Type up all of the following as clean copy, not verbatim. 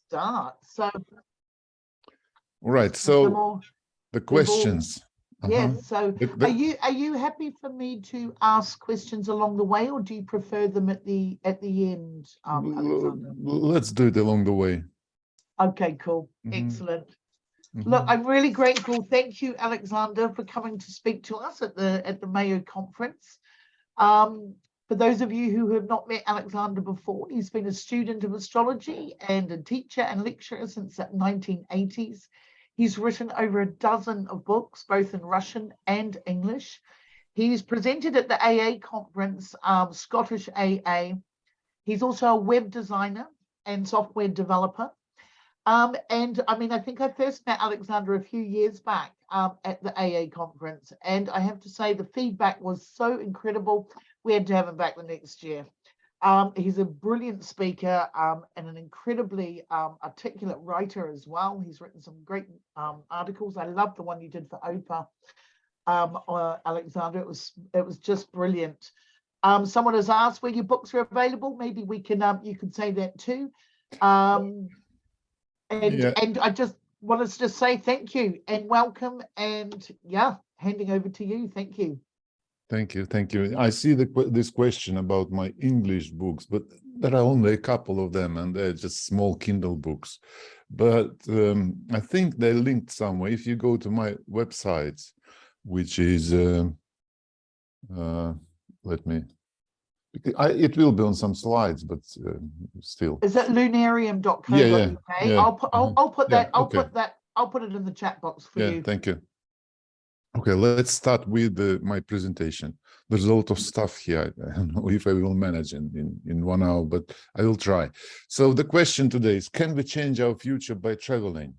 start. So, All right. So the questions. Yes. So, are you happy for me to ask questions along the way, or do you prefer them at the end, Alexander? Let's do it along the way. Okay. Cool. Excellent. Look, I'm really grateful. Thank you, Alexander, for coming to speak to us at the Mayo conference. For those of you who have not met Alexander before, he's been a student of astrology and a teacher and lecturer since the 1980s. He's written over a dozen of books, both in Russian and English. He's presented at the AA conference, Scottish AA. He's also a web designer and software developer. And I mean, I think I first met Alexander a few years back at the AA conference. And I have to say the feedback was so incredible. We had to have him back the next year. He's a brilliant speaker and an incredibly articulate writer as well. He's written some great articles. I love the one you did for OPA, Alexander. It was just brilliant. Someone has asked where your books are available. Maybe we can you can say that too. And I just wanted to say thank you and welcome, and yeah, handing over to you. Thank you. Thank you. Thank you. I see this question about my English books, but there are only a couple of them and they're just small Kindle books. But I think they're linked somewhere. If you go to my website, which is, let me, it will be on some slides, but still. Is it lunarium.co.uk? Yeah. I'll put it in the chat box for you. Thank you. Okay, let's start with my presentation. There's a lot of stuff here. I don't know if I will manage in 1 hour, but I will try. So the question today is, can we change our future by traveling?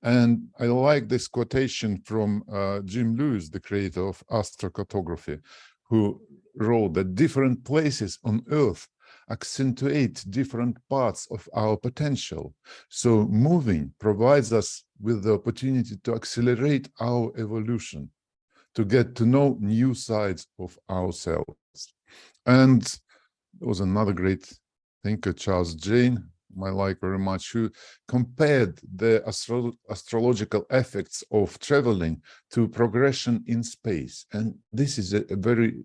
And I like this quotation from Jim Lewis, the creator of astrocartography, who wrote that different places on Earth accentuate different parts of our potential. So moving provides us with the opportunity to accelerate our evolution, to get to know new sides of ourselves. And there was another great thinker, Charles Jane, I like very much, who compared the astrological effects of traveling to progression in space. And this is a very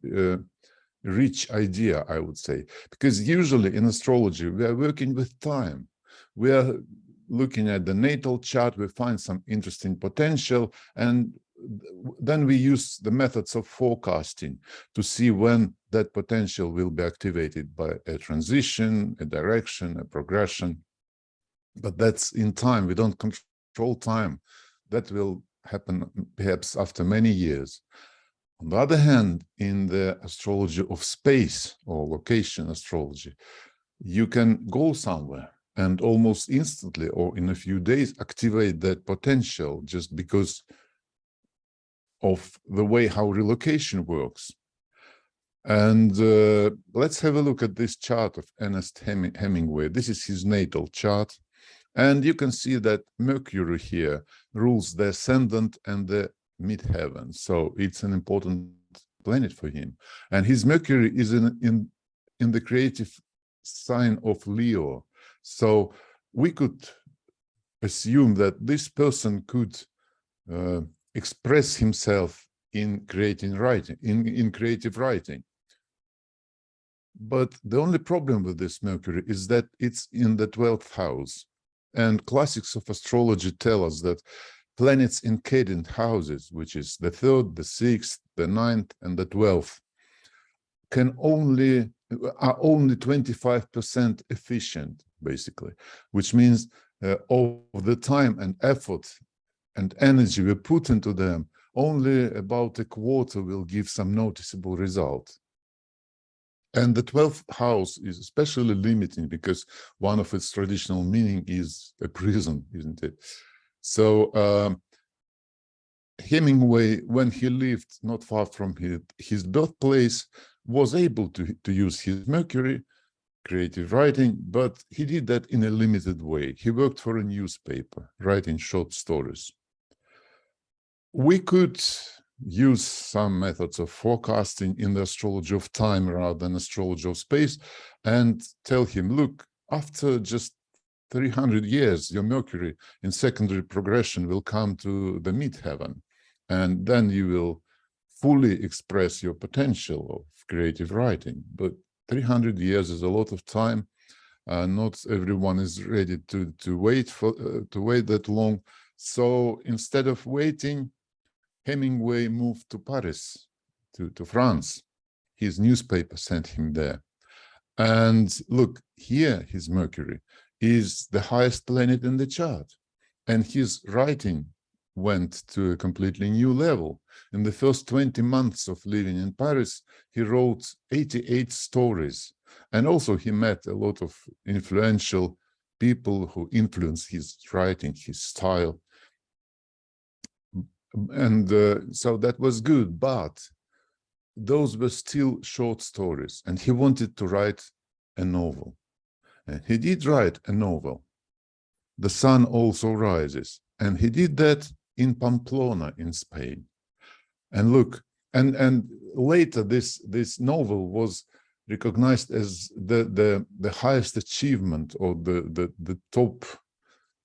rich idea, I would say, because usually in astrology, we are working with time. We are looking at the natal chart, we find some interesting potential, and then we use the methods of forecasting to see when that potential will be activated by a transition, a direction, a progression. But that's in time. We don't control time. That will happen perhaps after many years. On the other hand, in the astrology of space or location astrology, you can go somewhere and almost instantly or in a few days activate that potential just because of the way how relocation works. And let's have a look at this chart of Ernest Hemingway. This is his natal chart. And you can see that Mercury here rules the ascendant and the midheaven. So it's an important planet for him. And his Mercury is in the creative sign of Leo. So we could assume that this person could express himself in creative writing. But the only problem with this Mercury is that it's in the 12th house. And classics of astrology tell us that planets in cadent houses, which is the 3rd, the 6th, the 9th, and the 12th, are only 25% efficient, basically, which means all the time and effort and energy we put into them, only about a quarter will give some noticeable result. And the 12th house is especially limiting because one of its traditional meaning is a prison, isn't it? So Hemingway, when he lived not far from his birthplace, was able to use his Mercury, creative writing, but he did that in a limited way. He worked for a newspaper, writing short stories. We could use some methods of forecasting in the astrology of time rather than astrology of space and tell him, look, after just 300 years, your Mercury in secondary progression will come to the midheaven, and then you will fully express your potential of creative writing. But 300 years is a lot of time. Not everyone is ready to wait that long. So instead of waiting, Hemingway moved to Paris, to France. His newspaper sent him there. And look, here his Mercury is the highest planet in the chart. And his writing went to a completely new level. In the first 20 months of living in Paris, he wrote 88 stories. And also he met a lot of influential people who influenced his writing, his style. And so that was good, but those were still short stories, and he wanted to write a novel. And he did write a novel, The Sun Also Rises, and he did that in Pamplona in Spain. And look, and later this novel was recognized as the highest achievement, or the top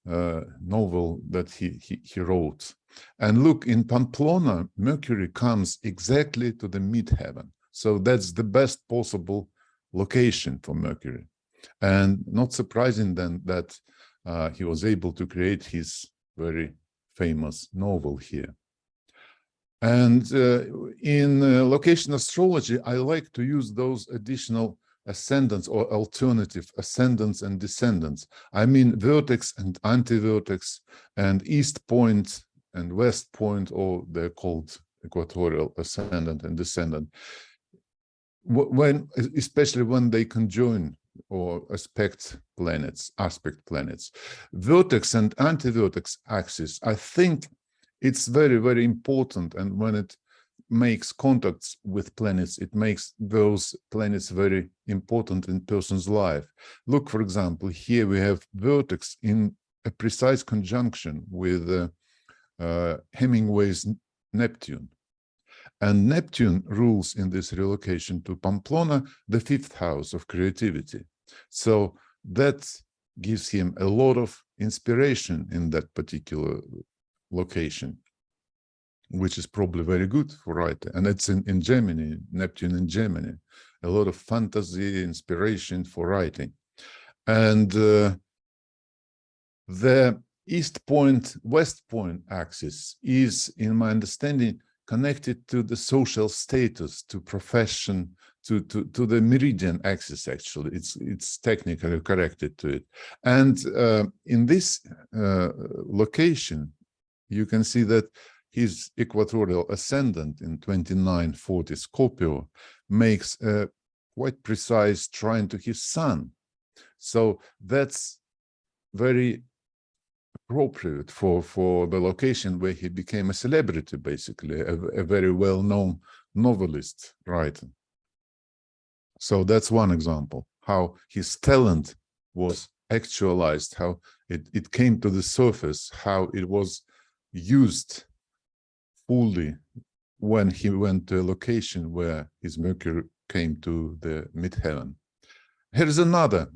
novel that he wrote. And look, in Pamplona, Mercury comes exactly to the midheaven. So that's the best possible location for Mercury. And not surprising then that he was able to create his very famous novel here. And in location astrology, I like to use those additional ascendants or alternative ascendants and descendants. I mean vertex and anti-vertex and east point and west point, or they're called equatorial ascendant and descendant. Especially when they conjoin or aspect planets. Vertex and anti-vertex axis, I think it's very, very important. And when it makes contacts with planets, it makes those planets very important in person's life. Look, for example, here we have vertex in a precise conjunction with Hemingway's Neptune. And Neptune rules in this relocation to Pamplona, the 5th house of creativity. So that gives him a lot of inspiration in that particular location, which is probably very good for writer. And it's in Gemini, Neptune in Gemini, a lot of fantasy, inspiration for writing. And the east point, west point axis is, in my understanding, connected to the social status, to profession, to the meridian axis. Actually, it's technically connected to it. And in this location, you can see that his equatorial ascendant in 2940 Scorpio makes a quite precise trine to his sun. So that's very appropriate for the location where he became a celebrity, basically, a very well-known novelist writer. So that's one example, how his talent was actualized, how it came to the surface, how it was used fully when he went to a location where his Mercury came to the midheaven. Here's another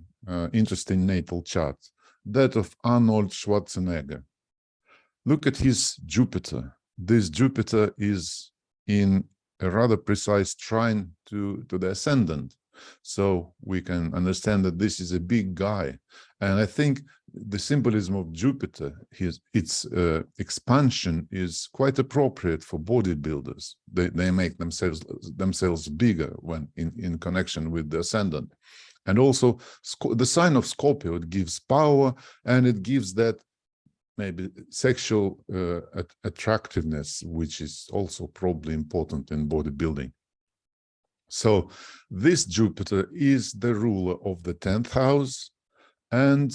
interesting natal chart, that of Arnold Schwarzenegger. Look at his Jupiter. This Jupiter is in a rather precise trine to the ascendant. So we can understand that this is a big guy. And I think the symbolism of Jupiter, its expansion, is quite appropriate for bodybuilders. They make themselves bigger when in connection with the ascendant. And also the sign of Scorpio, it gives power, and it gives that maybe sexual attractiveness, which is also probably important in bodybuilding. So this Jupiter is the ruler of the 10th house and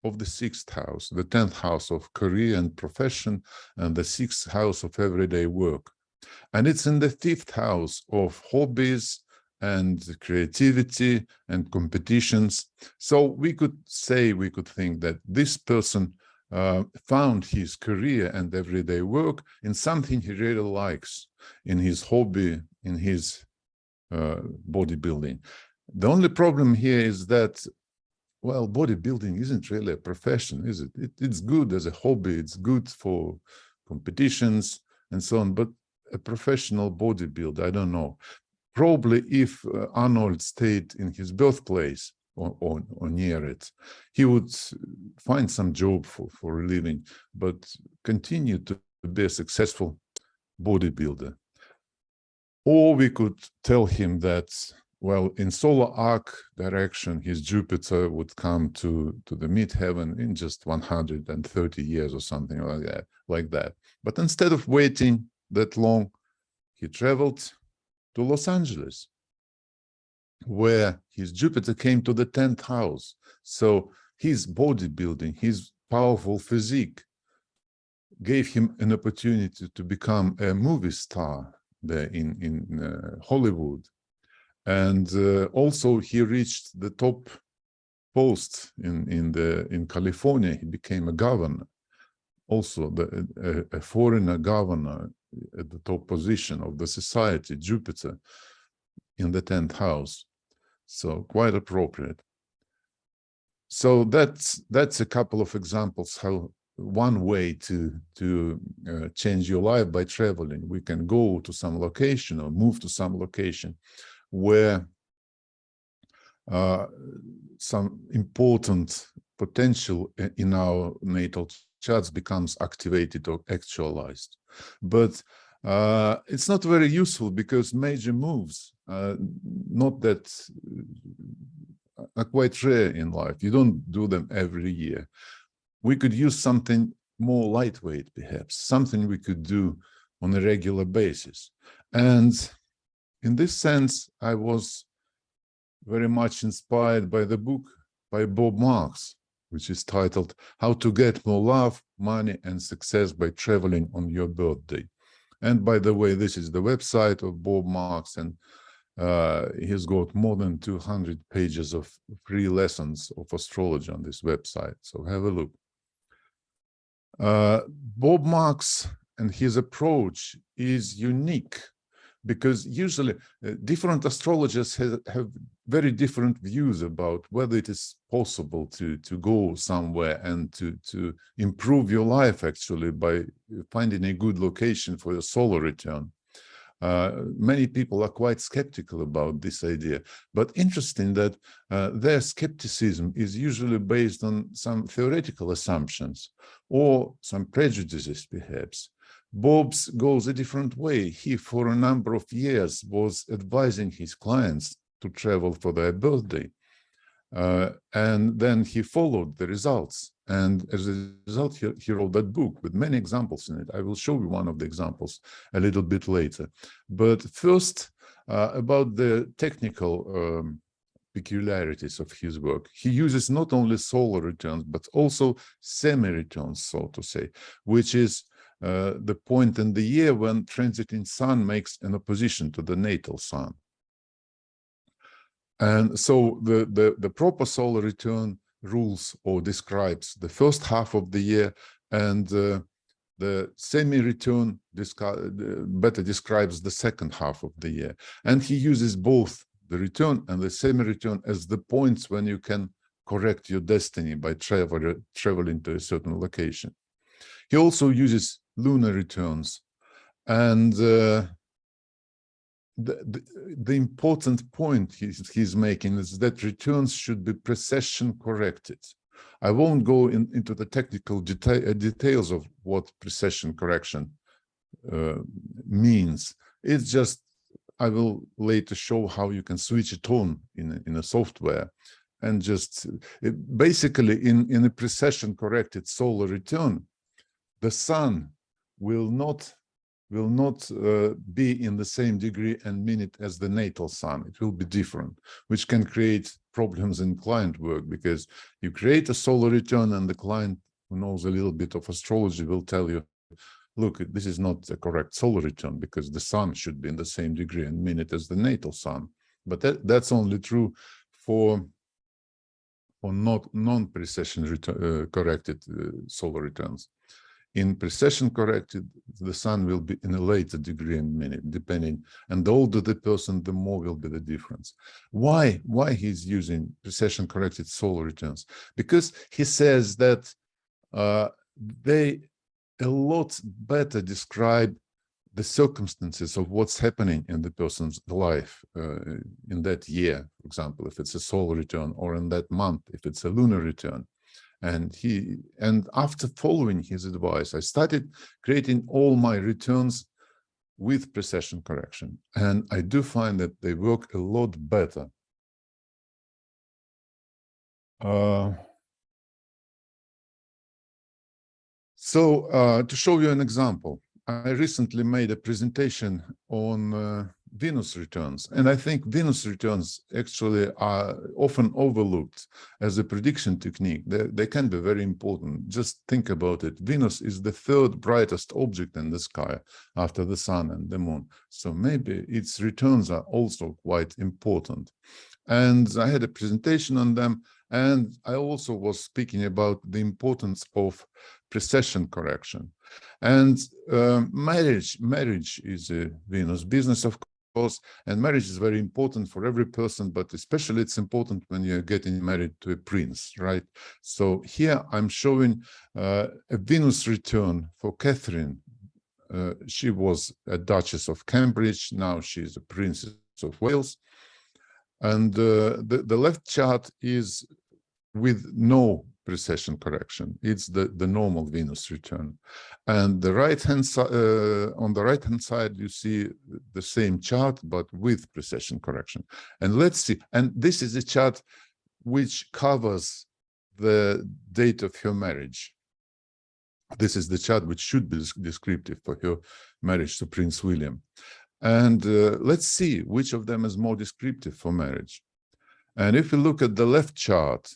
of the 6th house, the 10th house of career and profession, and the 6th house of everyday work. And it's in the 5th house of hobbies and creativity and competitions. So we could think that this person found his career and everyday work in something he really likes, in his hobby, in his bodybuilding. The only problem here is that well, bodybuilding isn't really a profession, is it? It's good as a hobby. It's good for competitions and so on, but a professional bodybuilder, I don't know. Probably if Arnold stayed in his birthplace or near it, he would find some job for a living, but continue to be a successful bodybuilder. Or we could tell him that, well, in solar arc direction, his Jupiter would come to the midheaven in just 130 years or something like that. But instead of waiting that long, he traveled to Los Angeles, where his Jupiter came to the 10th house. So his bodybuilding, his powerful physique gave him an opportunity to become a movie star there in Hollywood. And also he reached the top post in California. He became a governor, also a foreigner governor at the top position of the society, Jupiter, in the 10th house. So quite appropriate. So that's a couple of examples how one way to change your life by traveling. We can go to some location or move to some location where some important potential in our natal charts becomes activated or actualized. But it's not very useful because major moves not that are quite rare in life. You don't do them every year. We could use something more lightweight, perhaps, something we could do on a regular basis. And in this sense, I was very much inspired by the book by Bob Marks, which is titled How to Get More Love, Money, and Success by Traveling on Your Birthday. And by the way, this is the website of Bob Marks, and he's got more than 200 pages of free lessons of astrology on this website. So have a look. Bob Marks and his approach is unique because usually different astrologers have very different views about whether it is possible to go somewhere and to improve your life actually by finding a good location for your solar return. Many people are quite skeptical about this idea, but interesting that their skepticism is usually based on some theoretical assumptions or some prejudices, perhaps. Bob's goes a different way. He, for a number of years, was advising his clients to travel for their birthday. And then he followed the results. And as a result, he wrote that book with many examples in it. I will show you one of the examples a little bit later. But first, about the technical peculiarities of his work. He uses not only solar returns, but also semi-returns, so to say, which is the point in the year when transiting sun makes an opposition to the natal sun. And so the proper solar return rules or describes the first half of the year, and the semi-return better describes the second half of the year. And he uses both the return and the semi-return as the points when you can correct your destiny by traveling to a certain location. He also uses lunar returns, and the important point he's making is that returns should be precession corrected. I won't go into the technical details of what precession correction means. It's just, I will later show how you can switch it on in a software. And just basically in a precession corrected solar return, the sun will not be in the same degree and minute as the natal sun. It will be different, which can create problems in client work, because you create a solar return and the client who knows a little bit of astrology will tell you, look, this is not a correct solar return because the sun should be in the same degree and minute as the natal sun. But that's only true for non-precession corrected solar returns. In precession corrected, the sun will be in a later degree and minute, depending. And the older the person, the more will be the difference. Why he's using precession corrected solar returns? Because he says that they a lot better describe the circumstances of what's happening in the person's life in that year, for example, if it's a solar return, or in that month, if it's a lunar return. And after following his advice, I started creating all my returns with precession correction. And I do find that they work a lot better. To show you an example, I recently made a presentation on Venus returns, and I think Venus returns actually are often overlooked as a prediction technique. They can be very important. Just think about it. Venus is the third brightest object in the sky after the sun and the moon. So maybe its returns are also quite important. And I had a presentation on them, and I also was speaking about the importance of precession correction. And marriage is a Venus business, of course, and marriage is very important for every person, but especially it's important when you're getting married to a prince, right? So here I'm showing a Venus return for Catherine. She was a Duchess of Cambridge, now she's a Princess of Wales. And the left chart is with no precession correction. It's the normal Venus return. And the right-hand side, on the right-hand side, you see the same chart, but with precession correction. And let's see. And this is a chart which covers the date of her marriage. This is the chart which should be descriptive for her marriage to Prince William. And let's see which of them is more descriptive for marriage. And if we look at the left chart,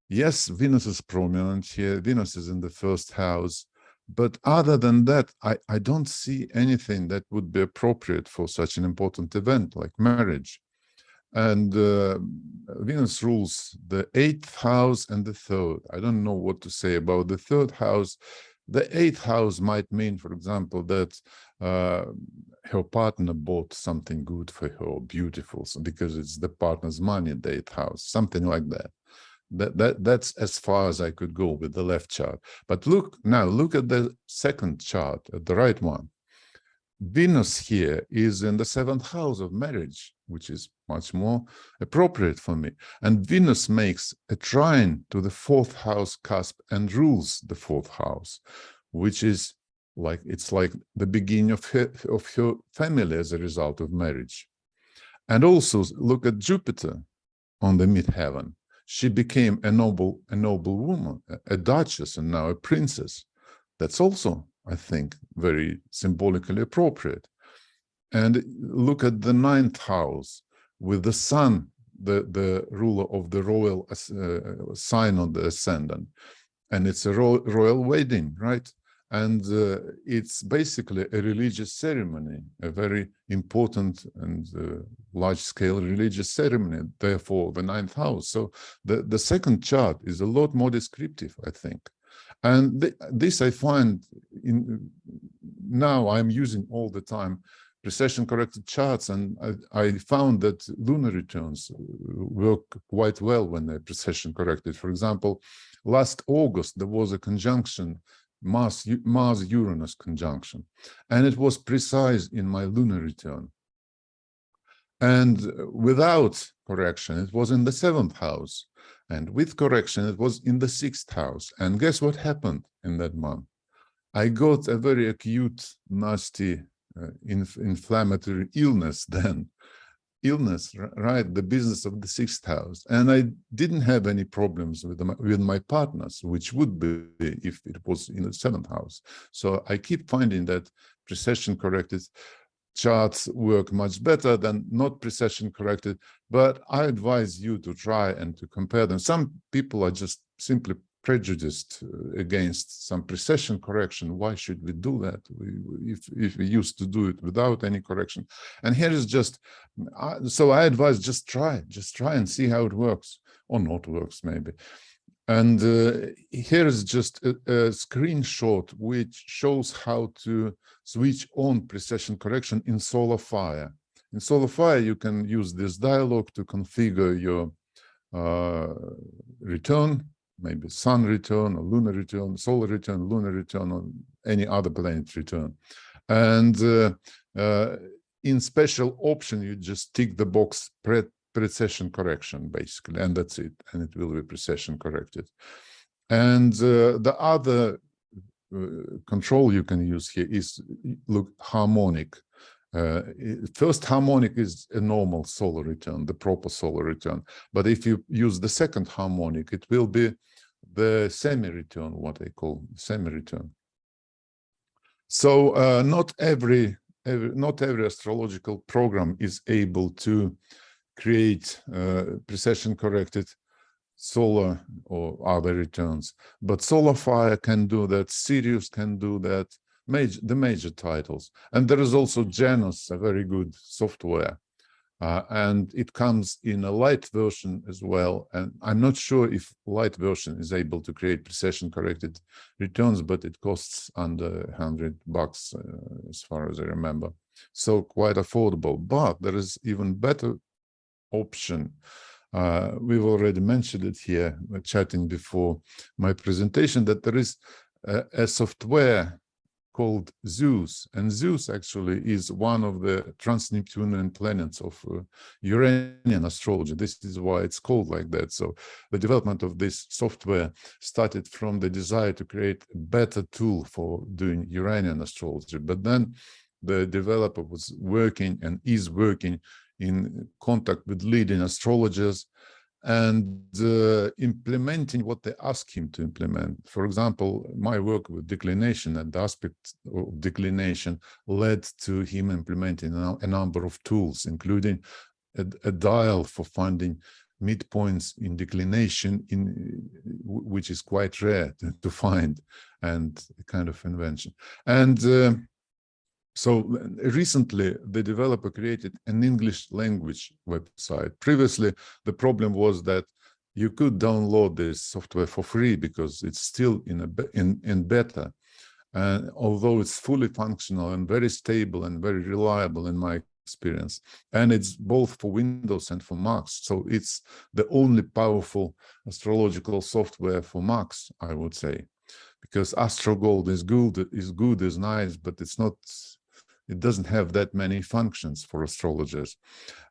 yes, Venus is prominent here. Venus is in the first house. But other than that, I don't see anything that would be appropriate for such an important event like marriage. And Venus rules the 8th house and the 3rd. I don't know what to say about the 3rd house. The 8th house might mean, for example, that her partner bought something good for her, beautiful, because it's the partner's money, the 8th house, something like that. That's as far as I could go with the left chart. But look at the second chart, the right one. Venus here is in the 7th house of marriage, which is much more appropriate for me. And Venus makes a trine to the 4th house cusp and rules the 4th house, which is like, it's like the beginning of her family as a result of marriage. And also look at Jupiter on the midheaven. She became a noble woman, a duchess, and now a princess. That's also, I think, very symbolically appropriate. And look at the 9th house with the sun, the ruler of the royal sign on the ascendant. And it's a royal wedding, right? And it's basically a religious ceremony, a very important and large-scale religious ceremony, therefore the 9th house. So the second chart is a lot more descriptive, I think. And this I find now I'm using all the time precession-corrected charts, and I found that lunar returns work quite well when they're precession-corrected. For example, last August, there was a conjunction, Mars-Uranus conjunction, and it was precise in my lunar return. And without correction, it was in the 7th house. And with correction, it was in the 6th house. And guess what happened in that month? I got a very acute, nasty, inflammatory illness then. Illness, right? The business of the 6th house. And I didn't have any problems with my partners, which would be if it was in the 7th house. So I keep finding that precession-corrected charts work much better than not precession-corrected, but I advise you to try and to compare them. Some people are just simply prejudiced against some precession correction. Why should we do that if we used to do it without any correction? And here is just, so I advise just try and see how it works, or not works maybe. And here is just a screenshot which shows how to switch on precession correction in Solar Fire. In Solar Fire, you can use this dialog to configure your return, maybe sun return or lunar return, solar return, lunar return, or any other planet return. And in special option, you just tick the box precession correction, basically, and that's it, and it will be precession corrected. And the other control you can use here is, look, harmonic. First harmonic is a normal solar return, the proper solar return. But if you use the second harmonic, it will be the semi-return, what I call semi-return. So not every astrological program is able to create precession corrected solar or other returns, but Solar Fire can do that, Sirius can do that, the major titles. And there is also Janus, a very good software, and it comes in a light version as well. And I'm not sure if light version is able to create precession corrected returns, but it costs under $100 as far as I remember. So quite affordable. But there is even better option. We've already mentioned it here, chatting before my presentation, that there is a software called Zeus, and Zeus actually is one of the trans-Neptunian planets of Uranian astrology. This is why it's called like that. So the development of this software started from the desire to create a better tool for doing Uranian astrology, but then the developer was working and is working in contact with leading astrologers and implementing what they ask him to implement. For example, my work with declination and the aspect of declination led to him implementing a number of tools, including a dial for finding midpoints in declination, which is quite rare to find, and a kind of invention. And so recently, the developer created an English language website. Previously, the problem was that you could download this software for free because it's still in beta. And although it's fully functional and very stable and very reliable in my experience, and it's both for Windows and for Macs. So it's the only powerful astrological software for Macs, I would say, because AstroGold is good, is nice, but it's not. It doesn't have that many functions for astrologers.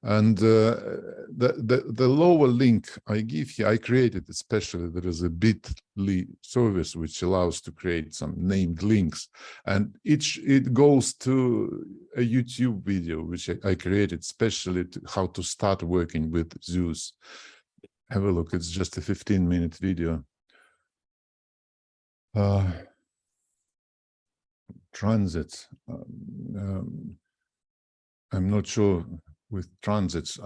And the lower link I give here, I created especially, there is a bit.ly service which allows to create some named links. And it goes to a YouTube video, which I created especially to how to start working with Zeus. Have a look, it's just a 15-minute video. Transits. I'm not sure with transits.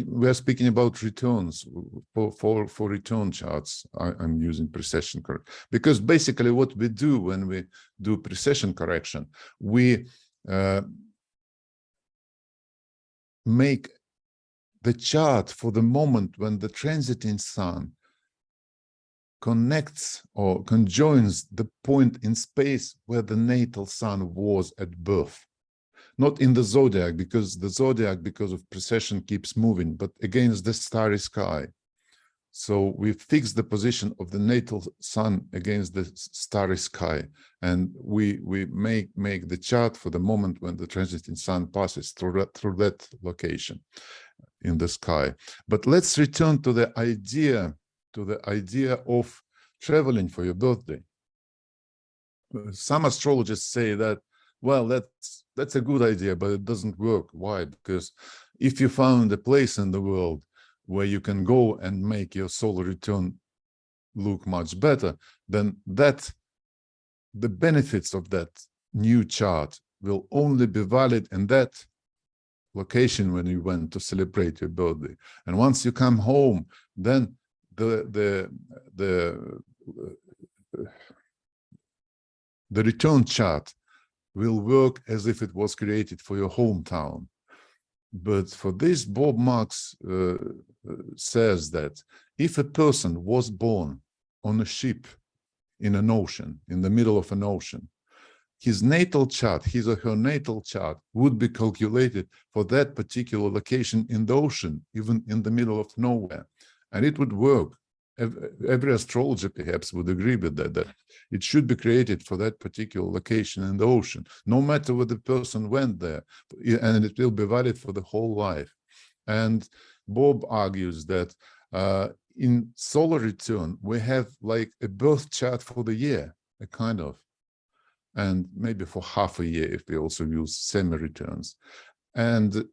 We are speaking about returns for return charts. I'm using precession correction because basically what we do when we do precession correction, we make the chart for the moment when the transiting sun connects or conjoins the point in space where the natal sun was at birth. Not in the zodiac, because the zodiac, because of precession, keeps moving, but against the starry sky. So we fix the position of the natal sun against the starry sky, and we make the chart for the moment when the transiting sun passes through that location in the sky. But let's return to the idea of traveling for your birthday. Some astrologers say that, well, that's a good idea, but it doesn't work. Why? Because if you found a place in the world where you can go and make your solar return look much better, then the benefits of that new chart will only be valid in that location when you went to celebrate your birthday. And once you come home, then the return chart will work as if it was created for your hometown. But for this, Bob Marks says that if a person was born on a ship in an ocean, in the middle of an ocean, his natal chart, his or her natal chart, would be calculated for that particular location in the ocean, even in the middle of nowhere. And it would work. Every astrologer perhaps would agree with that, that it should be created for that particular location in the ocean, no matter where the person went there, and it will be valid for the whole life. And Bob argues that in solar return, we have like a birth chart for the year, a kind of, and maybe for half a year if we also use semi-returns. And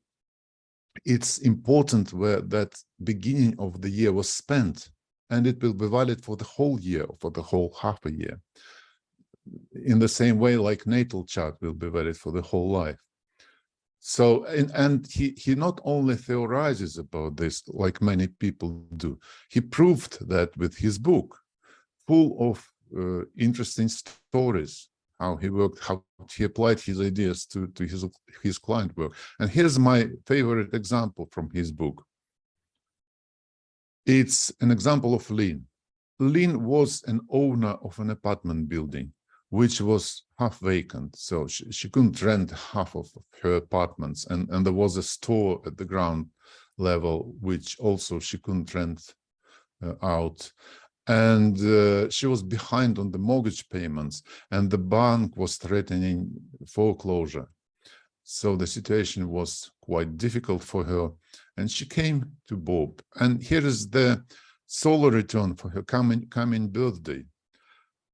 it's important where that beginning of the year was spent, and it will be valid for the whole year, for the whole half a year. In the same way, like natal chart will be valid for the whole life. So, and he not only theorizes about this, like many people do, he proved that with his book, full of interesting stories, how he worked, how he applied his ideas to his client work. And here's my favorite example from his book. It's an example of Lynn. Lynn was an owner of an apartment building, which was half vacant. So she couldn't rent half of her apartments. And there was a store at the ground level, which also she couldn't rent out. And she was behind on the mortgage payments, and the bank was threatening foreclosure. So the situation was quite difficult for her, and she came to Bob. And here is the solar return for her coming birthday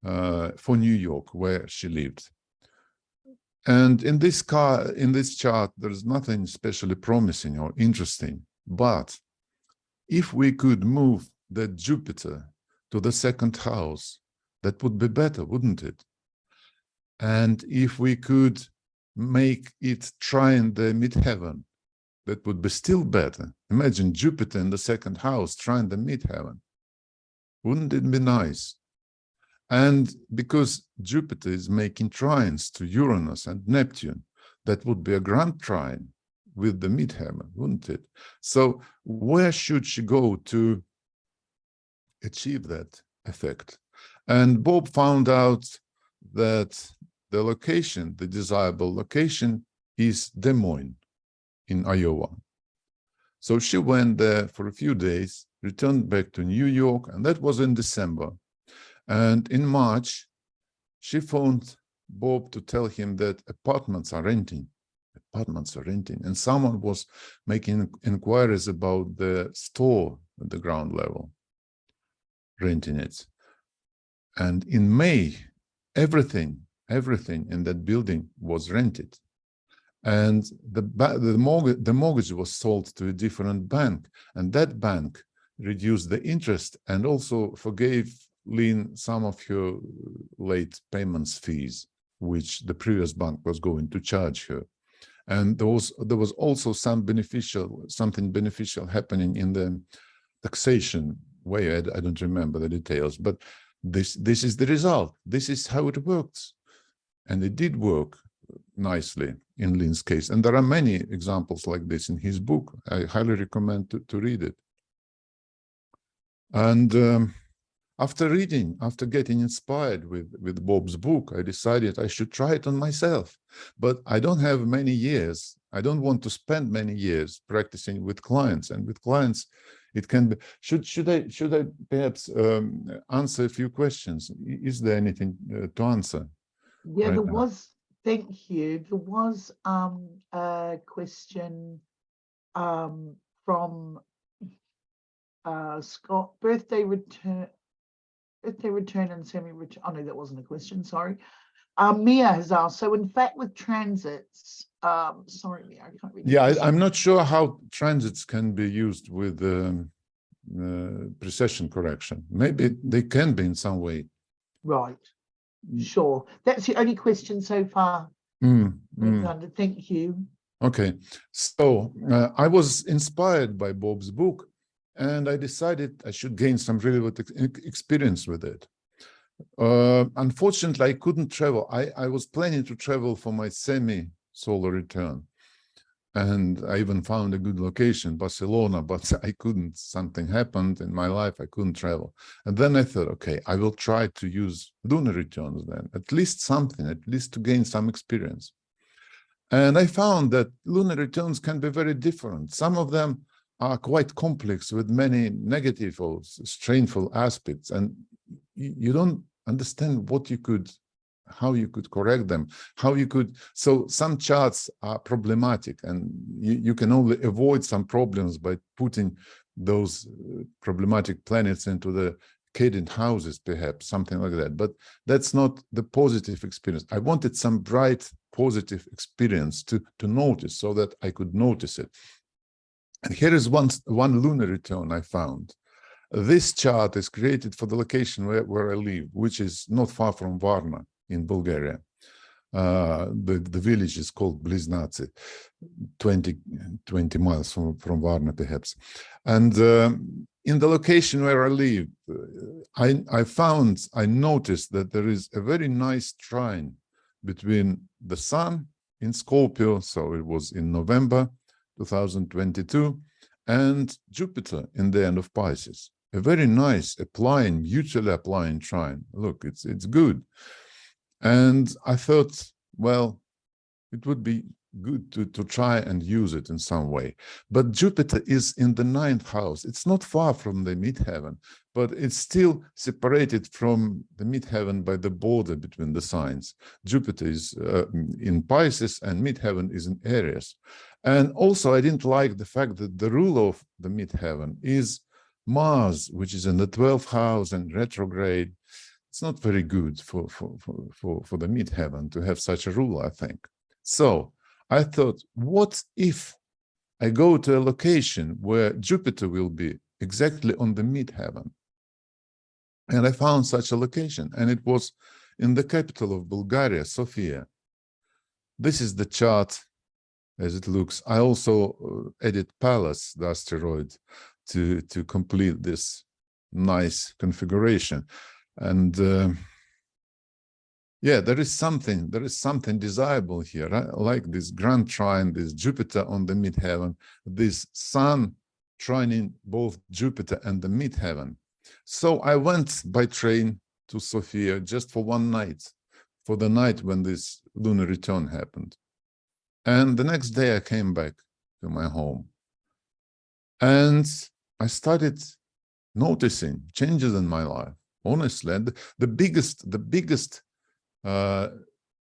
for New York, where she lived. And in this chart, there's nothing especially promising or interesting. But if we could move the Jupiter to the second house, that would be better, wouldn't it? And if we could make it trine the midheaven, that would be still better. Imagine Jupiter in the second house trine the midheaven. Wouldn't it be nice? And because Jupiter is making trines to Uranus and Neptune, that would be a grand trine with the midheaven, wouldn't it? So where should she go to achieve that effect? And Bob found out that the location, the desirable location, is Des Moines in Iowa. So she went there for a few days, returned back to New York, and that was in December. And in March, she phoned Bob to tell him that apartments are renting, and someone was making inquiries about the store at the ground level, renting it. And in May, everything in that building was rented. And the mortgage was sold to a different bank, and that bank reduced the interest and also forgave Lynn some of her late payments fees, which the previous bank was going to charge her. And there was also something beneficial happening in the taxation way. I don't remember the details, but this is the result. This is how it works. And it did work nicely in Lynn's case. And there are many examples like this in his book. I highly recommend to read it. And after getting inspired with Bob's book, I decided I should try it on myself. But I don't have many years. I don't want to spend many years practicing with clients. And with clients, it can be. Should I perhaps answer a few questions? Is there anything to answer? Yeah, right there now? was. Thank you. There was a question from Scott. Birthday return and semi-return. Oh no, that wasn't a question. Sorry. Mia has asked. So in fact, with transits, sorry, Mia, I can't read. Yeah, I'm not sure how transits can be used with precession correction. Maybe they can be in some way. Right. Sure. That's the only question so far. Thank you. Okay. So I was inspired by Bob's book, and I decided I should gain some relevant experience with it. Unfortunately, I couldn't travel. I was planning to travel for my semi-solar return. And I even found a good location, Barcelona, but I couldn't. Something happened in my life. I couldn't travel. And then I thought, okay, I will try to use lunar returns then, at least something, at least to gain some experience. And I found that lunar returns can be very different. Some of them are quite complex with many negative or strainful aspects, and you don't understand how you could correct them, how you could. So some charts are problematic, and you can only avoid some problems by putting those problematic planets into the cadent houses, perhaps, something like that. But that's not the positive experience. I wanted some bright, positive experience to notice, so that I could notice it. And here is one lunar return I found. This chart is created for the location where I live, which is not far from Varna in Bulgaria. The village is called Bliznaci, 20 miles from Varna, perhaps. And in the location where I live, I noticed that there is a very nice trine between the Sun in Scorpio, so it was in November 2022, and Jupiter in the end of Pisces. A very nice, mutually applying trine. Look, it's good. And I thought, well, it would be good to try and use it in some way. But Jupiter is in the 9th house. It's not far from the midheaven, but it's still separated from the midheaven by the border between the signs. Jupiter is in Pisces and midheaven is in Aries. And also, I didn't like the fact that the ruler of the midheaven is Mars, which is in the 12th house and retrograde. It's not very good for the midheaven to have such a ruler, I think. So I thought, what if I go to a location where Jupiter will be exactly on the midheaven? And I found such a location, and it was in the capital of Bulgaria, Sofia. This is the chart as it looks. I also added Pallas, the asteroid, to complete this nice configuration. And yeah, there is something desirable here. I like this grand trine, this Jupiter on the midheaven, this Sun trining both Jupiter and the midheaven. So I went by train to Sofia just for one night, for the night when this lunar return happened. And the next day I came back to my home. And I started noticing changes in my life. Honestly, and the biggest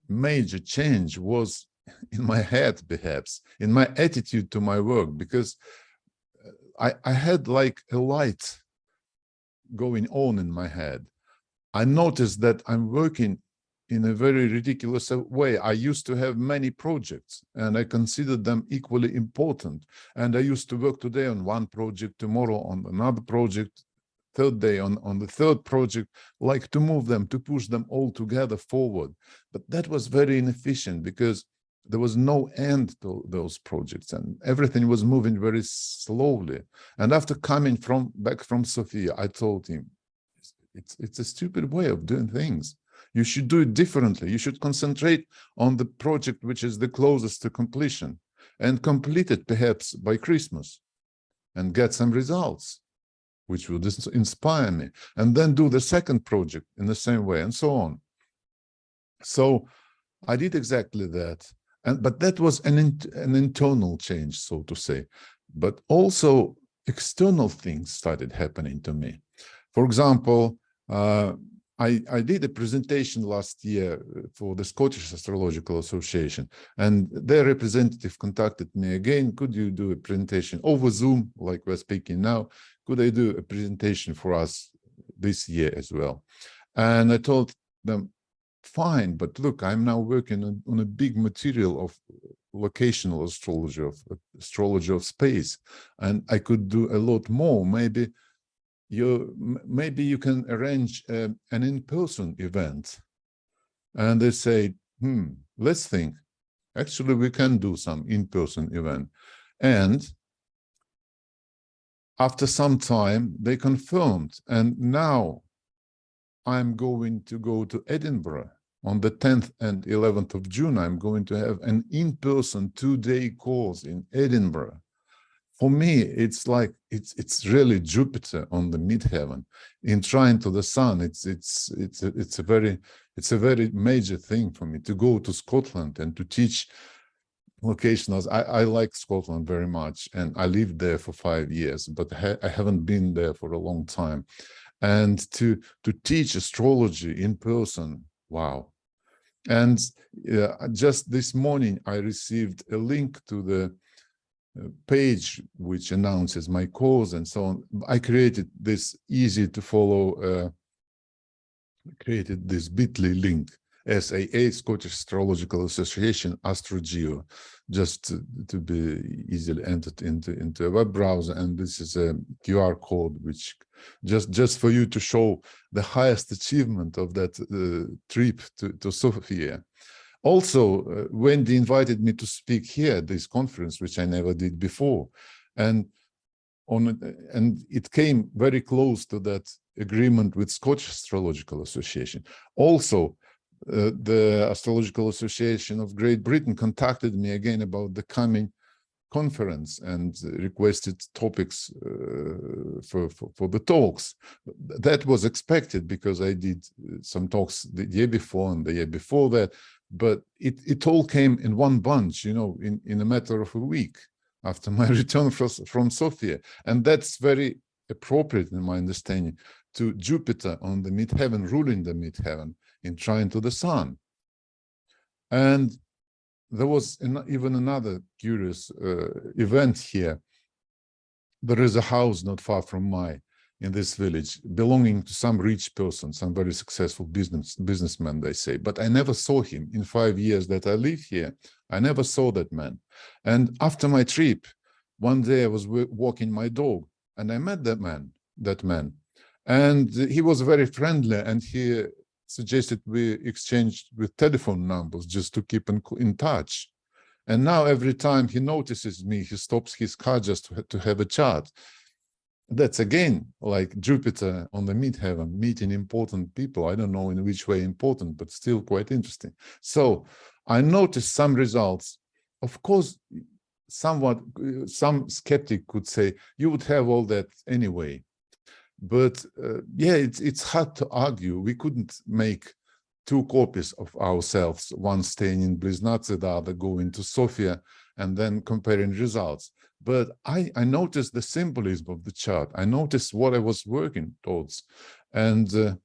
major change was in my head, perhaps, in my attitude to my work, because I had like a light going on in my head. I noticed that I'm working in a very ridiculous way. I used to have many projects and I considered them equally important. And I used to work today on one project, tomorrow on another project, third day on the third project, like to move them, to push them all together forward. But that was very inefficient because there was no end to those projects and everything was moving very slowly. And after coming back from Sofia, I told him, it's a stupid way of doing things. You should do it differently. You should concentrate on the project which is the closest to completion and complete it perhaps by Christmas and get some results, which will inspire me, and then do the second project in the same way, and so on. So I did exactly that. But that was an internal change, so to say. But also external things started happening to me. For example, I did a presentation last year for the Scottish Astrological Association, and their representative contacted me again. Could you do a presentation over Zoom, like we're speaking now? Could I do a presentation for us this year as well? And I told them, fine, but look, I'm now working on a big material of locational astrology of space, and I could do a lot more. Maybe you can arrange an in-person event. And they say, let's think. Actually, we can do some in-person event. And after some time, they confirmed. And now I'm going to go to Edinburgh on the 10th and 11th of June, I'm going to have an in-person 2-day course in Edinburgh. For me, it's like it's really Jupiter on the midheaven in trine to the sun. It's a very major thing for me to go to Scotland and to teach locationals. I like Scotland very much, and I lived there for 5 years, but I haven't been there for a long time. And to teach astrology in person, wow. And just this morning, I received a link to the page which announces my course and so on. I created this easy to follow, created this bit.ly link, SAA, Scottish Astrological Association, Astrogeo, just to be easily entered into a web browser. And this is a QR code, which just for you to show the highest achievement of that trip to Sofia. Also, Wendy invited me to speak here at this conference, which I never did before. And it came very close to that agreement with Scottish Astrological Association. Also, the Astrological Association of Great Britain contacted me again about the coming conference and requested topics for the talks. That was expected because I did some talks the year before and the year before that, but it all came in one bunch, you know, in a matter of a week after my return from Sofia. And that's very appropriate in my understanding to Jupiter on the midheaven, ruling the midheaven in trine to the sun. And there was even another curious event here. There is a house not far from in this village, belonging to some rich person, some very successful businessman, they say. But I never saw him in 5 years that I live here. I never saw that man. And after my trip, one day I was walking my dog, and I met that man. And he was very friendly, and he suggested we exchanged with telephone numbers just to keep in touch. And now every time he notices me, he stops his car just to have a chat. That's again like Jupiter on the midheaven, meeting important people. I don't know in which way important, but still quite interesting. So I noticed some results. Of course, some skeptic could say, you would have all that anyway. But yeah, it's hard to argue. We couldn't make 2 copies of ourselves, one staying in Bliznace, the other going to Sofia, and then comparing results. But I noticed the symbolism of the chart. I noticed what I was working towards. And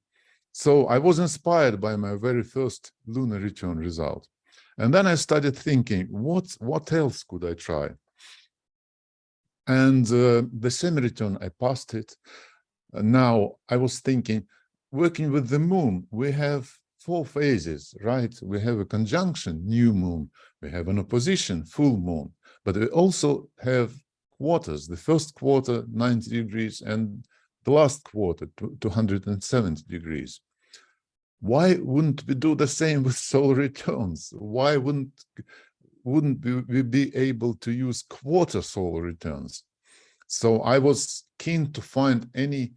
so I was inspired by my very first lunar return result. And then I started thinking, what else could I try? And the semi-return, I passed it. Now I was thinking, working with the moon, we have 4 phases, right? We have a conjunction, new moon. We have an opposition, full moon. But we also have quarters, the first quarter, 90 degrees, and the last quarter, 270 degrees. Why wouldn't we do the same with solar returns? Why wouldn't we be able to use quarter solar returns? So I was keen to find any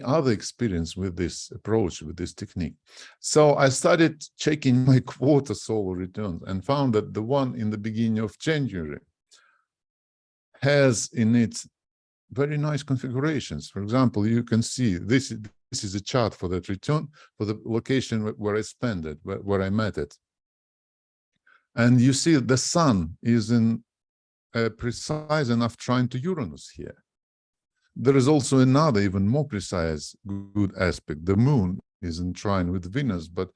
other experience with this approach, with this technique. So I started checking my quarter solar returns and found that the one in the beginning of January has in it very nice configurations. For example, you can see this is a chart for that return, for the location where I spent it, where I met it. And you see the sun is in a precise enough trine to Uranus here. There is also another even more precise good aspect. The moon is in trine with Venus, but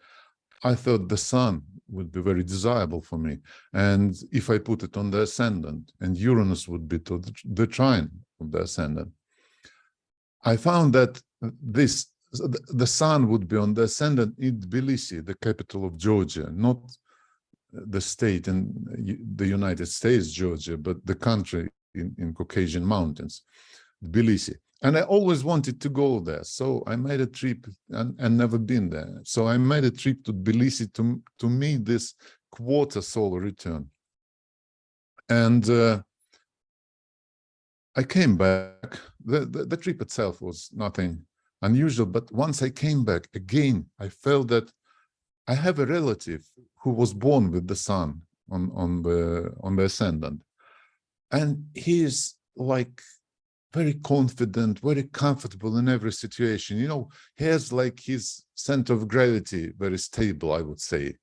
I thought the sun would be very desirable for me. And if I put it on the ascendant, and Uranus would be to the trine of the ascendant, I found that the sun would be on the ascendant in Tbilisi, the capital of Georgia, not the state in the United States, Georgia, but the country in Caucasian mountains, Tbilisi. And I always wanted to go there. So I made a trip and never been there. So I made a trip to Tbilisi to meet this quarter solar return. And I came back. The trip itself was nothing unusual. But once I came back, again, I felt that I have a relative who was born with the sun on the ascendant, and he is like very confident, very comfortable in every situation. You know, he has like his center of gravity very stable, I would say.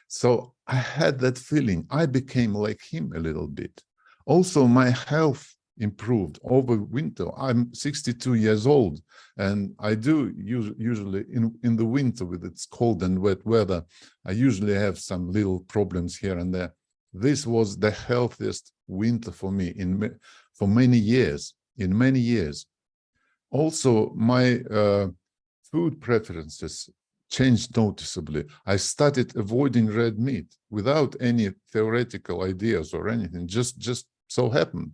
So I had that feeling. I became like him a little bit. Also, my health improved over winter. I'm 62 years old, and I do usually in the winter with its cold and wet weather, I usually have some little problems here and there. This was the healthiest winter for me for many years. In many years. Also, my food preferences changed noticeably. I started avoiding red meat without any theoretical ideas or anything, just so happened.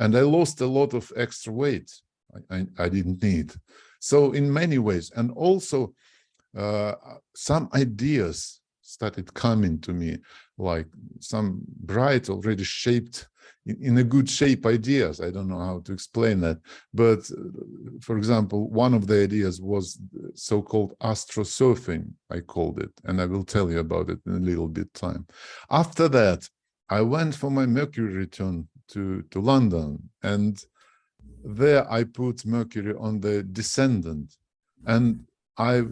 And I lost a lot of extra weight I didn't need. So in many ways, and also some ideas started coming to me, like some bright, already shaped, in a good shape ideas. I don't know how to explain that. But for example, one of the ideas was so-called astro-surfing, I called it, and I will tell you about it in a little bit time. After that, I went for my Mercury return to London, and there I put Mercury on the descendant, and I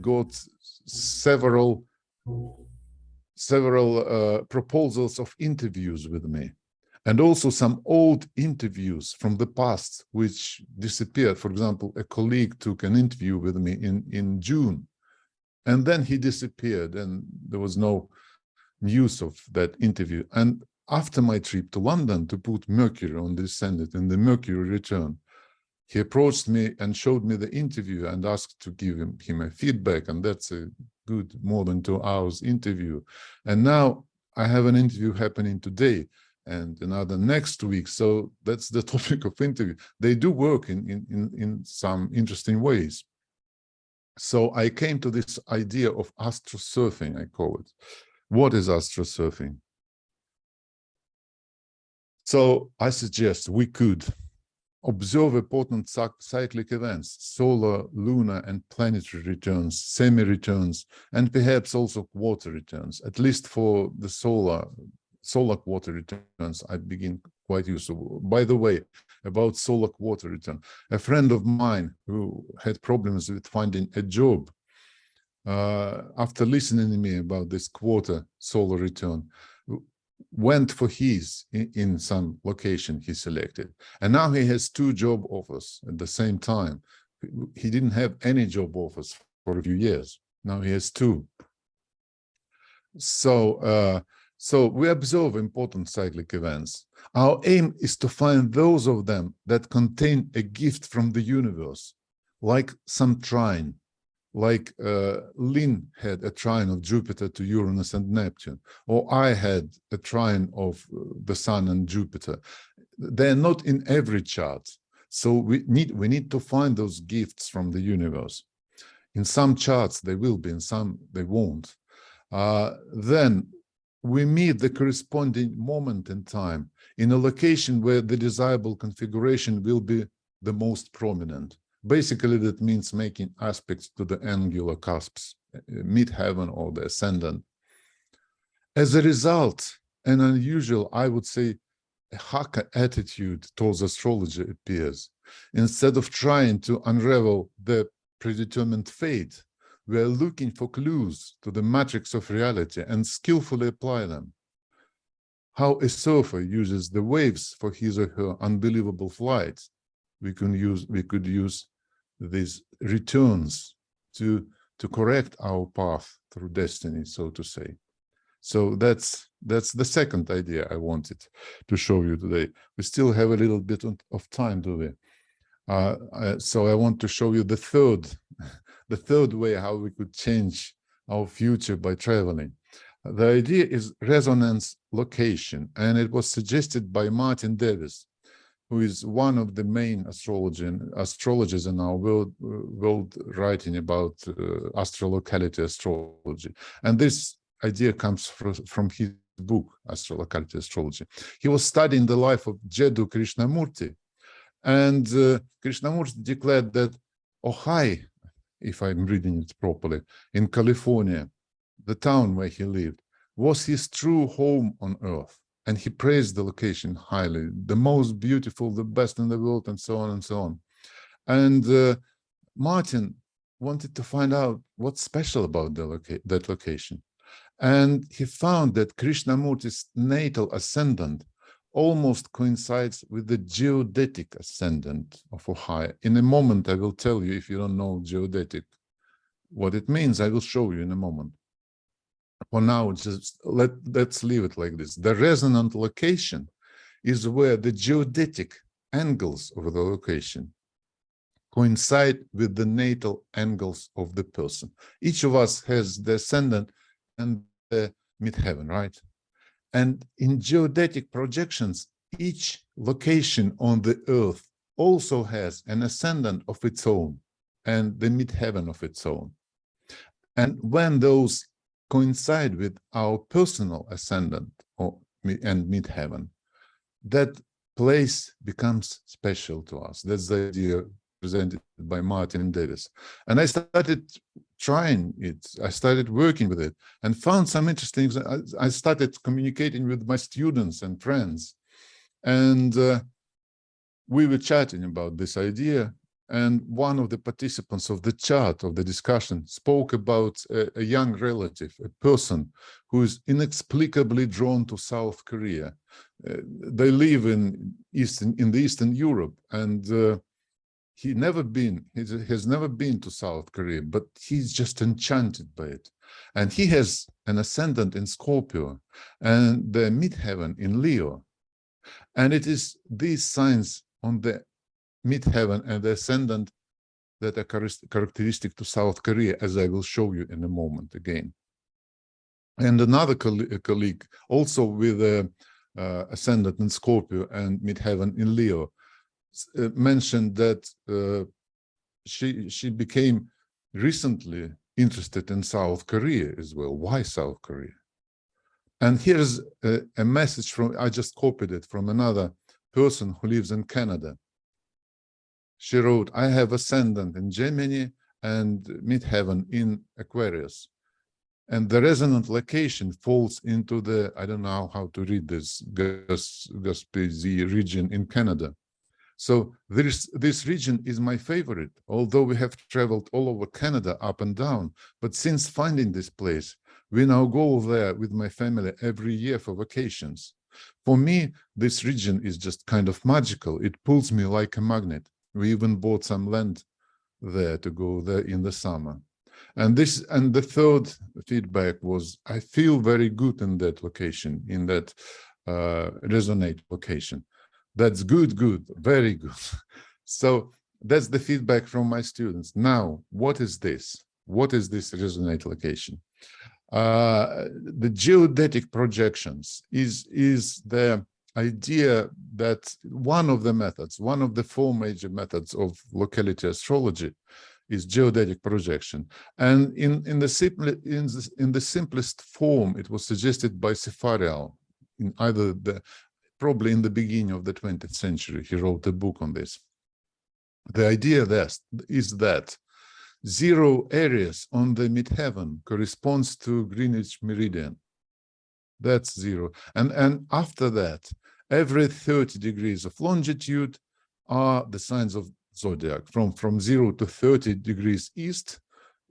got several proposals of interviews with me, and also some old interviews from the past which disappeared. For example, a colleague took an interview with me in June, and then he disappeared, and there was no news of that interview. And after my trip to London to put Mercury on the descendant in the Mercury return, he approached me and showed me the interview and asked to give him a feedback, and that's a good more than 2 hours interview. And now I have an interview happening today and another next week. So that's the topic of interview. They do work in some interesting ways. So I came to this idea of astro-surfing, I call it. What is astro-surfing? So I suggest we could observe important cyclic events, solar, lunar, and planetary returns, semi-returns, and perhaps also quarter returns. At least for the solar quarter returns, I begin quite useful. By the way, about solar quarter return, a friend of mine who had problems with finding a job, after listening to me about this quarter solar return, went for his in some location he selected, and now he has 2 job offers at the same time. He didn't have any job offers for a few years. Now he has 2. So we observe important cyclic events. Our aim is to find those of them that contain a gift from the universe, like some trine. Like Lynn had a trine of Jupiter to Uranus and Neptune, or I had a trine of the Sun and Jupiter. They're not in every chart, so we need to find those gifts from the universe. In some charts they will be, in some they won't. Then we meet the corresponding moment in time in a location where the desirable configuration will be the most prominent. Basically, that means making aspects to the angular cusps, midheaven or the ascendant. As a result, an unusual, I would say, a hacker attitude towards astrology appears. Instead of trying to unravel the predetermined fate, we are looking for clues to the matrix of reality and skillfully apply them. How a surfer uses the waves for his or her unbelievable flights, we could use these returns to correct our path through destiny, so to say. So that's the second idea I wanted to show you today. We still have a little bit of time, do we? So I want to show you the third way how we could change our future by traveling. The idea is resonance location, and it was suggested by Martin Davis, who is one of the main astrologers in our world writing about astrolocality astrology. And this idea comes from his book, Astrolocality Astrology. He was studying the life of Jiddu Krishnamurti, and Krishnamurti declared that Ojai, if I'm reading it properly, in California, the town where he lived, was his true home on earth. And he praised the location highly, the most beautiful, the best in the world, and so on and so on. And Martin wanted to find out what's special about that location. And he found that Krishnamurti's natal ascendant almost coincides with the geodetic ascendant of Ohio. In a moment, I will tell you, if you don't know geodetic, what it means. I will show you in a moment. For now, just let's leave it like this. The resonant location is where the geodetic angles of the location coincide with the natal angles of the person. Each of us has the ascendant and the midheaven, right? And in geodetic projections, each location on the earth also has an ascendant of its own and the midheaven of its own. And when those coincide with our personal ascendant and midheaven, that place becomes special to us. That's the idea presented by Martin Davis. And I started trying it. I started working with it and found some interesting things. I started communicating with my students and friends. And we were chatting about this idea. And one of the participants of the chat, of the discussion, spoke about a young relative, a person who is inexplicably drawn to South Korea. They live in the Eastern Europe, and he has never been to South Korea, but he's just enchanted by it. And he has an ascendant in Scorpio and the midheaven in Leo. And it is these signs on the midheaven and the ascendant that are characteristic to South Korea, as I will show you in a moment again. And another colleague, also with ascendant in Scorpio and midheaven in Leo, mentioned that she became recently interested in South Korea as well. Why South Korea? And here's a message from, I just copied it from another person who lives in Canada. She wrote, I have ascendant in Gemini and midheaven in Aquarius. And the resonant location falls into the, I don't know how to read this, Gaspésie region in Canada. So this region is my favorite, although we have traveled all over Canada up and down. But since finding this place, we now go there with my family every year for vacations. For me, this region is just kind of magical. It pulls me like a magnet. We even bought some land there to go there in the summer. And the third feedback was, I feel very good in that location, in that resonate location. That's good, very good. So that's the feedback from my students. Now, what is this? What is this resonate location? The geodetic projections is the idea that one of the four major methods of locality astrology is geodetic projection. And in the simplest form, it was suggested by Sefarial in probably in the beginning of the 20th century. He wrote a book on this. The idea is that 0 areas on the midheaven corresponds to Greenwich meridian. That's 0. And after that, every 30 degrees of longitude are the signs of zodiac. From 0 to 30 degrees east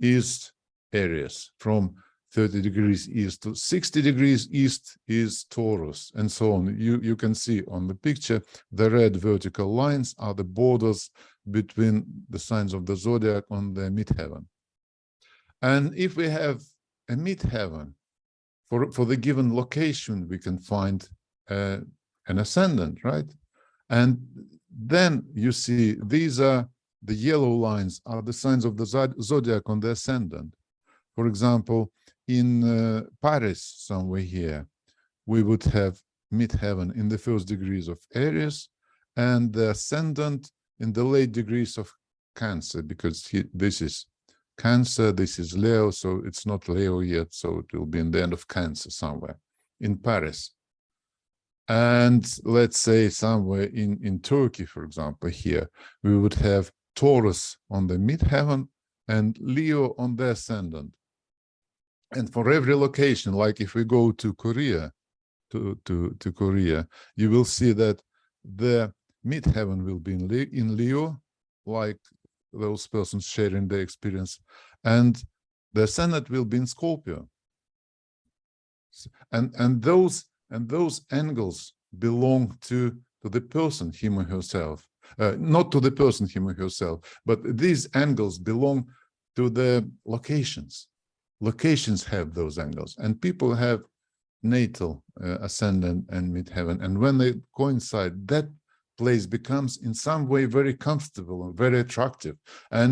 is Aries. From 30 degrees east to 60 degrees east is Taurus, and so on. You can see on the picture, the red vertical lines are the borders between the signs of the zodiac on the midheaven. And if we have a midheaven, for the given location, we can find an ascendant, right? And then you see these are the yellow lines are the signs of the zodiac on the ascendant. For example, in Paris, somewhere here, we would have midheaven in the first degrees of Aries and the ascendant in the late degrees of Cancer, because this is Cancer, this is Leo, so it's not Leo yet, so it will be in the end of Cancer somewhere in Paris. And let's say somewhere in Turkey, for example, here, we would have Taurus on the midheaven and Leo on the ascendant. And for every location, like if we go to Korea, to Korea, you will see that the midheaven will be in Leo, like those persons sharing their experience, and the ascendant will be in Scorpio. And those angles belong to the person, him or herself. Not to the person, him or herself, but these angles belong to the locations. Locations have those angles, and people have natal ascendant and midheaven, and when they coincide, that place becomes in some way very comfortable and very attractive. And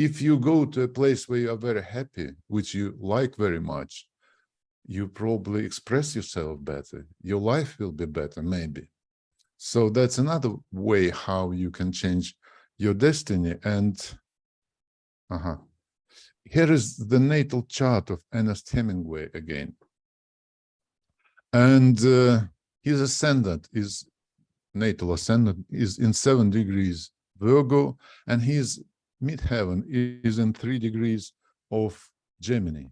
if you go to a place where you are very happy, which you like very much, you probably express yourself better, your life will be better, maybe. So that's another way how you can change your destiny. And here is the natal chart of Ernest Hemingway again. And his ascendant is, natal ascendant is in 7 degrees Virgo, and his midheaven is in 3 degrees of Gemini.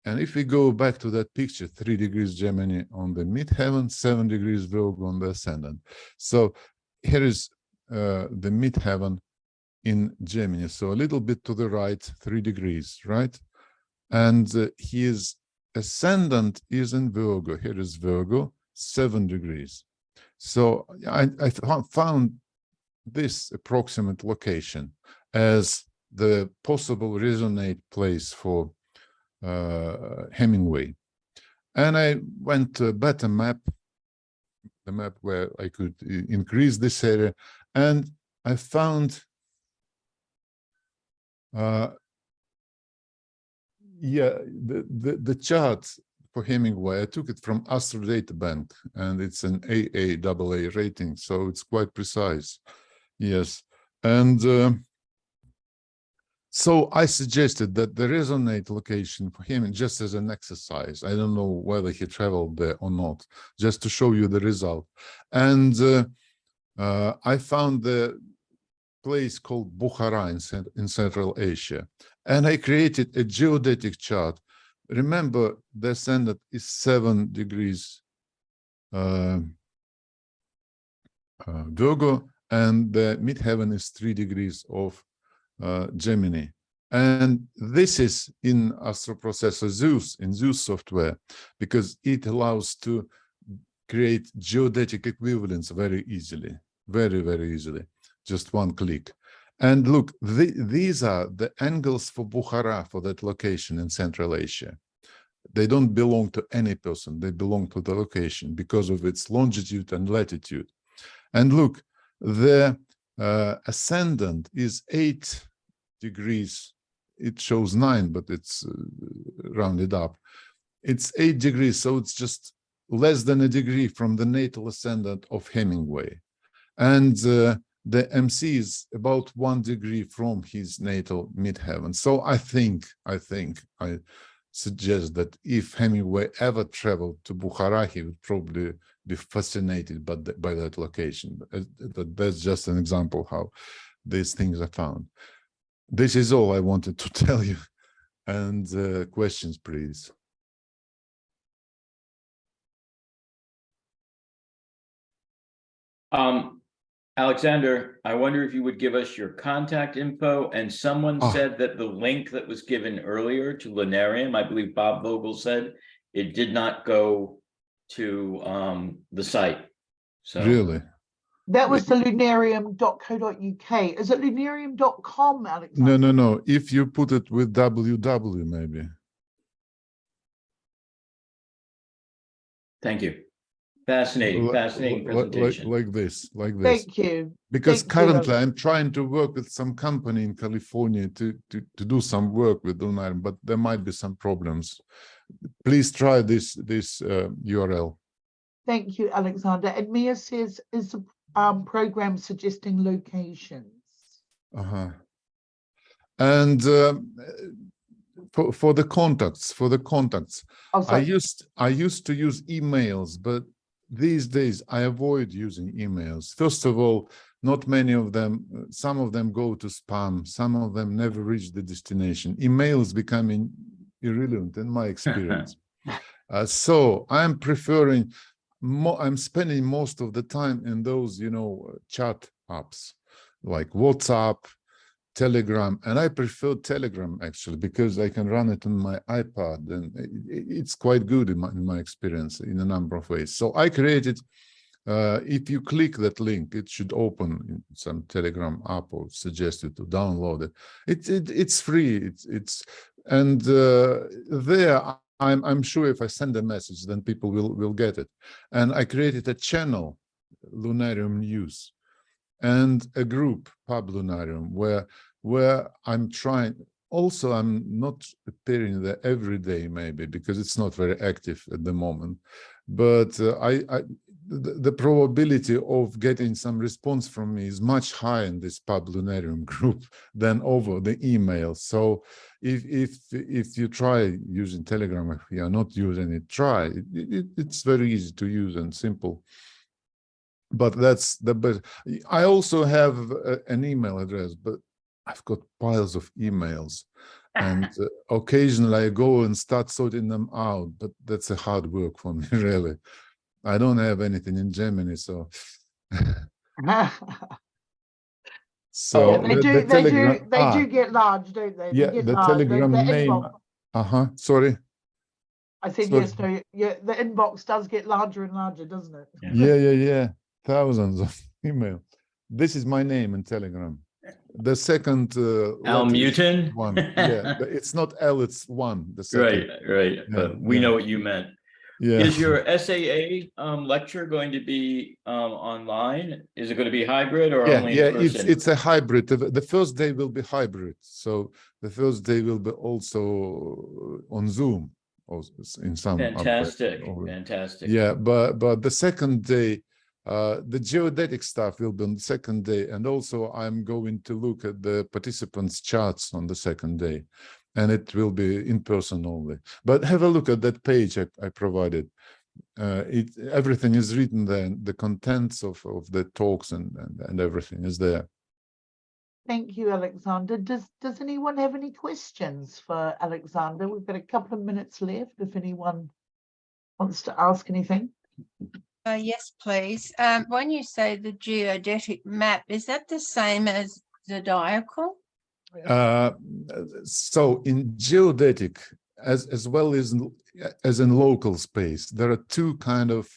And if we go back to that picture, 3 degrees Gemini on the midheaven, 7 degrees Virgo on the ascendant. So here is the midheaven in Gemini. So a little bit to the right, 3 degrees, right? And his ascendant is in Virgo. Here is Virgo, 7 degrees. So I found this approximate location as the possible resonate place for Hemingway. And I went to a better map, the map where I could increase this area, and I found the chart for Hemingway. I took it from Astro Databank, and it's an AA rating, so it's quite precise. Yes, and so I suggested that the resonate location for him, just as an exercise, I don't know whether he traveled there or not, just to show you the result. And I found the place called Bukhara in Central Asia, and I created a geodetic chart. Remember, the ascendant is 7 degrees Virgo, and the midheaven is 3 degrees of Gemini. And this is in astroprocessor Zeus, in Zeus software, because it allows to create geodetic equivalents very easily, very, very easily, just one click. And look, these are the angles for Bukhara, for that location in Central Asia. They don't belong to any person, they belong to the location because of its longitude and latitude. And look, the ascendant is 8 degrees. It shows 9, but it's rounded up. It's 8 degrees, so it's just less than a degree from the natal ascendant of Hemingway. And the MC is about 1 degree from his natal midheaven. So I suggest that if Hemingway ever traveled to Bukhara, he would probably be fascinated by that location. That's just an example how these things are found. This is all I wanted to tell you. And questions, please. Alexander, I wonder if you would give us your contact info. And someone said that the link that was given earlier to Lunarium, I believe Bob Vogel said, it did not go to the site. So Really? That was the lunarium.co.uk. Is it lunarium.com, Alexander? No. If you put it with www, maybe. thank you. Fascinating presentation. Like this. Thank you. Because Thank currently you. I'm trying to work with some company in California to do some work with Lunar, but there might be some problems. Please try this URL. Thank you, Alexander. And Mia says, is the program suggesting locations? And for the contacts, Oh, I sorry. used to use emails, but these days I avoid using emails. First of all, not many of them, some of them go to spam, some of them never reach the destination. Email is becoming irrelevant in my experience. So I'm preferring, I'm spending most of the time in those, chat apps like WhatsApp, Telegram, and I prefer Telegram actually because I can run it on my iPad, and it's quite good in my experience in a number of ways. So I created, if you click that link, it should open in some Telegram app or suggest you to download it. It's free. And there I'm sure if I send a message, then people will get it. And I created a channel, Lunarium News, and a group, Pub Lunarium, where I'm trying. Also, I'm not appearing there every day, maybe because it's not very active at the moment. But the probability of getting some response from me is much higher in this Pub Lunarium group than over the email. So if you try using Telegram, if you are not using it, try. It's very easy to use and simple. But that's the best. I also have an email address, but I've got piles of emails, and occasionally I go and start sorting them out, but that's a hard work for me, really. I don't have anything in Germany, so. So they do get large, don't they? Yeah, they get the large. Telegram the name. Sorry. I said Sorry. yes. No, yeah, the inbox does get larger and larger, doesn't it? Yeah. Thousands of email. This is my name in Telegram. The second Al Mutin? one. Yeah, it's not L, it's one. The second. Right. But we know what you meant. Yeah. Is your SAA lecture going to be online? Is it going to be hybrid or only in person? It's a hybrid. The first day will be hybrid. So the first day will be also on Zoom, or in some. Fantastic. Yeah, but the second day, the geodetic stuff will be on the second day, and also I'm going to look at the participants' charts on the second day. And it will be in person only. But have a look at that page I provided. Everything is written there. The contents of the talks and everything is there. Thank you, Alexander. Does anyone have any questions for Alexander? We've got a couple of minutes left if anyone wants to ask anything. Yes, please. When you say the geodetic map, is that the same as zodiacal? So in geodetic, as well as in local space, there are two kind of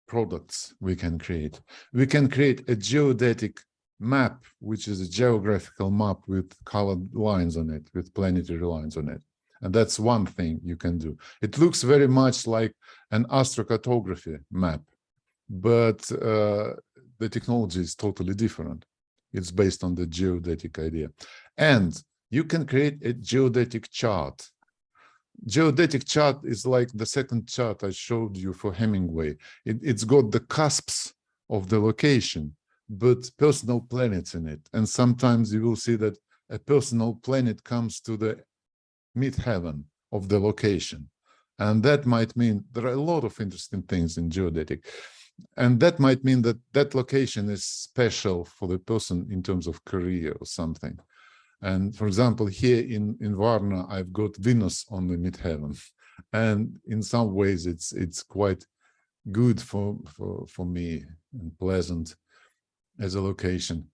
products we can create. We can create a geodetic map, which is a geographical map with colored lines on it, with planetary lines on it. And that's one thing you can do. It looks very much like an astrocartography map, but the technology is totally different. It's based on the geodetic idea. And you can create a geodetic chart. Geodetic chart is like the second chart I showed you for Hemingway. It's got the cusps of the location, but personal planets in it. And sometimes you will see that a personal planet comes to the midheaven of the location. And that might mean there are a lot of interesting things in geodetic. And that might mean that that location is special for the person in terms of career or something. And for example, here in Varna, I've got Venus on the midheaven. And in some ways, it's quite good for me and pleasant as a location.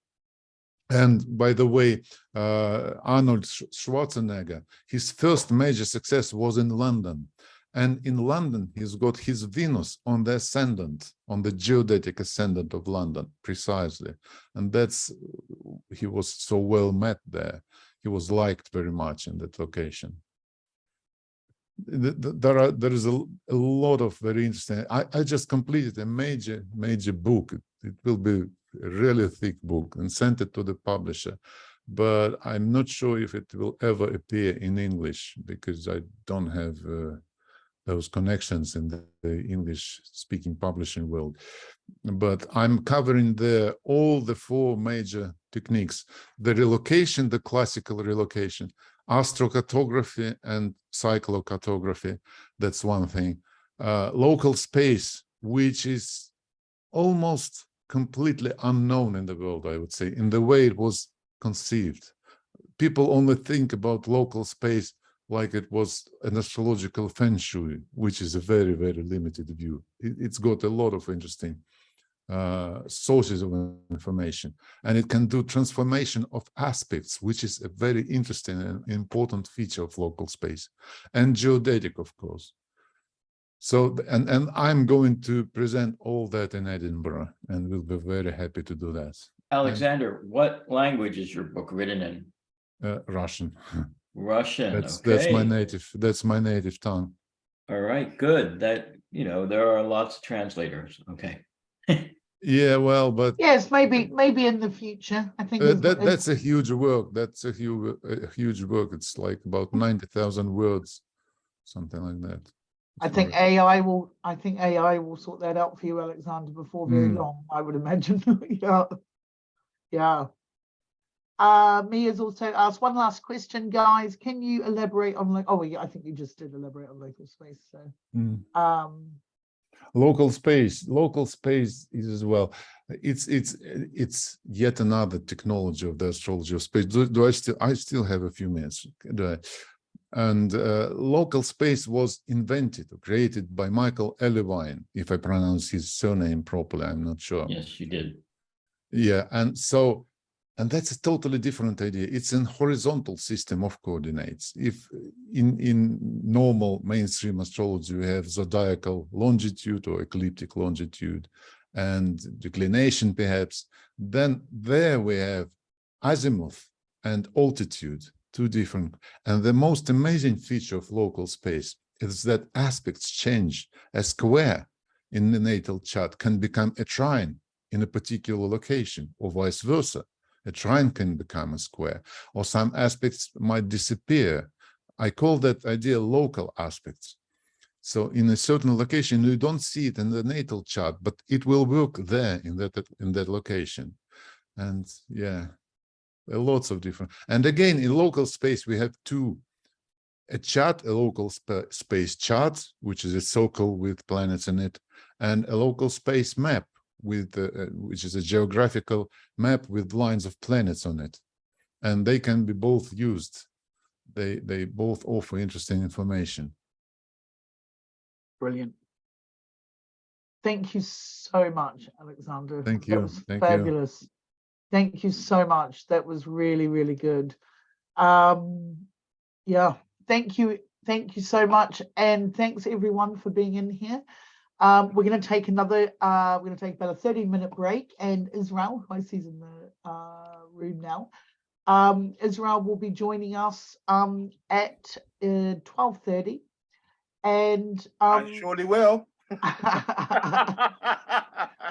And by the way, Arnold Schwarzenegger, his first major success was in London. And in London, he's got his Venus on the ascendant, on the geodetic ascendant of London, precisely. And he was so well met there. He was liked very much in that location. There is a lot of very interesting. I just completed a major book. It will be a really thick book and sent it to the publisher. But I'm not sure if it will ever appear in English because I don't have those connections in the English-speaking publishing world. But I'm covering there all the four major techniques: the relocation, the classical relocation, astrocartography and cyclocartography. That's one thing. Local space, which is almost completely unknown in the world, I would say, in the way it was conceived. People only think about local space like it was an astrological feng shui, which is a very, very limited view. It's got a lot of interesting sources of information, and it can do transformation of aspects, which is a very interesting and important feature of local space, and geodetic, of course. So, and I'm going to present all that in Edinburgh, and we'll be very happy to do that. Alexander, what language is your book written in? Russian. Russian. That's my Okay. native tongue. All right, good. That, you know, there are lots of translators. Okay. Yeah, well, but Yes, maybe in the future. I think that's a huge work. That's a huge work. It's like about 90,000 words, something like that. I think AI will sort that out for you, Alexander, before very long, I would imagine. Yeah. Yeah. Mia's also asked one last question, guys. Can you elaborate on like, oh yeah, I think you just did elaborate on local space. So local space is as well. It's yet another technology of the astrology of space. I still have a few minutes. And local space was invented or created by Michael Elevine, if I pronounce his surname properly. I'm not sure. Yes, you did. Yeah, and that's a totally different idea. It's an horizontal system of coordinates. If in normal mainstream astrology, we have zodiacal longitude or ecliptic longitude and declination perhaps, then there we have azimuth and altitude, two different. And the most amazing feature of local space is that aspects change. A square in the natal chart can become a trine in a particular location, or vice versa. A trine can become a square, or some aspects might disappear. I call that idea local aspects. So in a certain location, you don't see it in the natal chart, but it will work there in that location. And yeah, lots of different. And again, in local space, we have a local space chart, which is a circle with planets in it, and a local space map, with which is a geographical map with lines of planets on it, and they can be both used. They both offer interesting information. brilliant. Thank you so much, Alexander. Thank you. That was Thank fabulous. you. Thank you so much. That was really, really good. Yeah, thank you so much, and thanks everyone for being in here. We're going to take about a 30-minute break, and Israel, who I see is in the room now, Israel will be joining us at 12:30, and I surely will.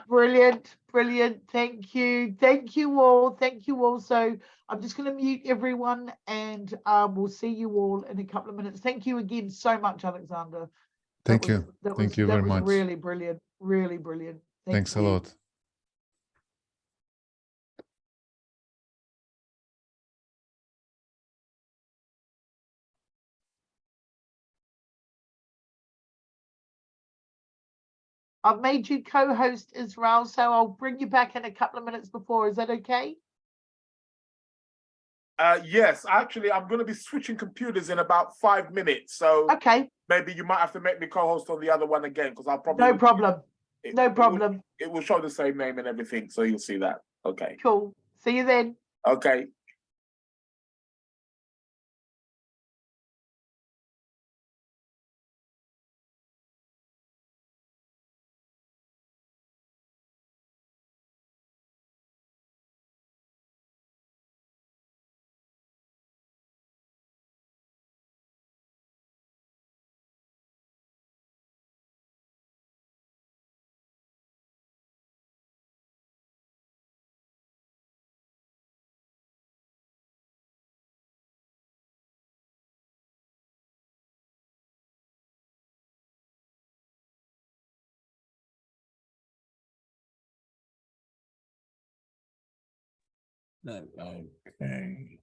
Brilliant. Thank you all. So I'm just going to mute everyone, and we'll see you all in a couple of minutes. Thank you again so much, Alexander. Thank you very much. Really brilliant. Thanks a lot. I've made you co-host, Israel, so I'll bring you back in a couple of minutes before. Is that okay? Yes, actually, I'm going to be switching computers in about 5 minutes. So okay, maybe you might have to make me co-host on the other one again, because I'll probably... No problem. It will show the same name and everything, so you'll see that. Okay. Cool. See you then. Okay. Okay.